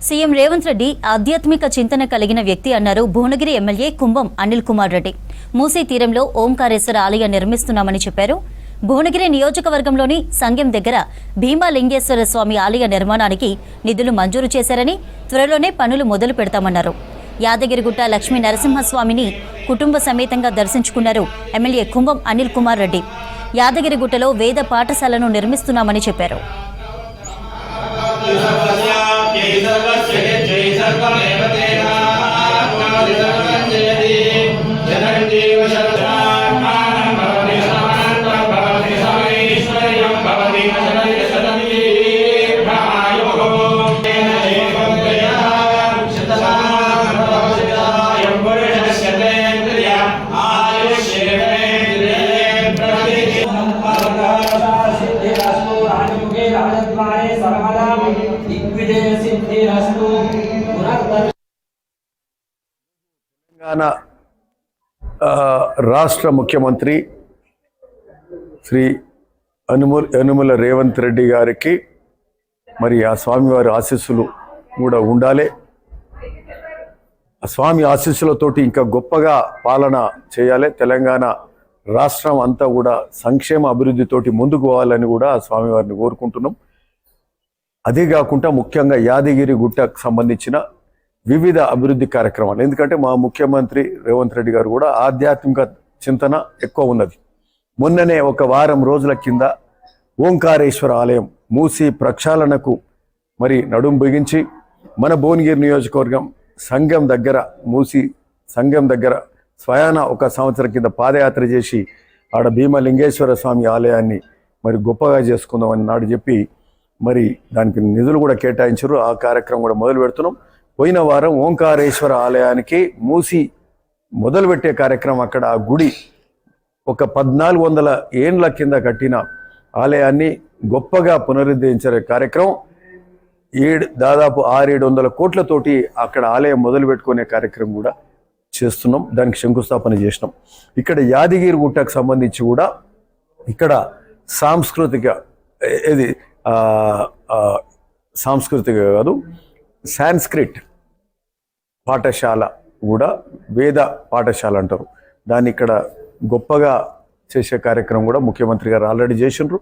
CM Revanth Reddy ఆధ్యాత్మిక చింతన కలిగిన వ్యక్తి అన్నారు భువనగిరి ఎమ్మెల్యే కుంభం అనిల్ కుమార్ రెడ్డి. మూసీ తీరంలో ఓంకారేశ్వర ఆలయం నిర్మిస్తున్నామని చెప్పారు. భువనగిరి నియోజకవర్గంలోని సంగెం దగ్గర భీమాలింగేశ్వర స్వామి ఆలయ నిర్మాణానికి నిధులు మంజూరు చేశారని, త్వరలోనే పనులు మొదలు పెడతామన్నారు. యాదగిరిగుట్ట లక్ష్మీ నరసింహస్వామిని కుటుంబ సమేతంగా దర్శించుకున్నారు ఎమ్మెల్యే కుంభం అనిల్ కుమార్ రెడ్డి. యాదగిరిగుట్టలో వేద పాఠశాలను నిర్మిస్తున్నామని చెప్పారు. తెలంగాణ రాష్ట్ర ముఖ్యమంత్రి శ్రీ యనుమల రేవంత్ రెడ్డి గారికి మరి ఆ స్వామివారి ఆశీస్సులు కూడా ఉండాలి. ఆ స్వామి ఆశీస్సులతోటి ఇంకా గొప్పగా పాలన చేయాలి. తెలంగాణ రాష్ట్రం అంతా కూడా సంక్షేమ అభివృద్ధితోటి ముందుకు పోవాలని కూడా ఆ స్వామివారిని కోరుకుంటున్నాం. అదే కాకుండా ముఖ్యంగా యాదగిరి గుట్టకు సంబంధించిన వివిధ అభివృద్ధి కార్యక్రమాలు, ఎందుకంటే మా ముఖ్యమంత్రి రేవంత్ రెడ్డి గారు కూడా ఆధ్యాత్మిక చింతన ఎక్కువ ఉన్నది. మొన్ననే ఒక వారం రోజుల కింద ఓంకారేశ్వర ఆలయం మూసి ప్రక్షాళనకు మరి నడుం బిగించి మన భువనగిరి నియోజకవర్గం సంగం దగ్గర మూసి సంగం దగ్గర స్వయాన ఒక సంవత్సరం కింద పాదయాత్ర చేసి ఆడ భీమలింగేశ్వర స్వామి ఆలయాన్ని మరి గొప్పగా చేసుకుందామని నాడు చెప్పి మరి దానికి నిధులు కూడా కేటాయించారు. ఆ కార్యక్రమం కూడా మొదలు పెడుతున్నాం. పోయిన వారం ఓంకారేశ్వర ఆలయానికి మూసి మొదలుపెట్టే కార్యక్రమం, అక్కడ ఆ గుడి ఒక 1400 ఏండ్ల కింద కట్టిన ఆలయాన్ని గొప్పగా పునరుద్ధరించే కార్యక్రమం దాదాపు 600-700 కోట్లతోటి అక్కడ ఆలయం మొదలు పెట్టుకునే కార్యక్రమం కూడా చేస్తున్నాం. దానికి శంకుస్థాపన చేసినాం. ఇక్కడ యాదగిరి గుట్టకు సంబంధించి కూడా ఇక్కడ సాంస్కృతిక కాదు సాంస్క్రిట్ పాఠశాల కూడా వేద పాఠశాల అంటారు, దాన్ని ఇక్కడ గొప్పగా చేసే కార్యక్రమం కూడా ముఖ్యమంత్రి గారు ఆల్రెడీ చేసిండ్రు.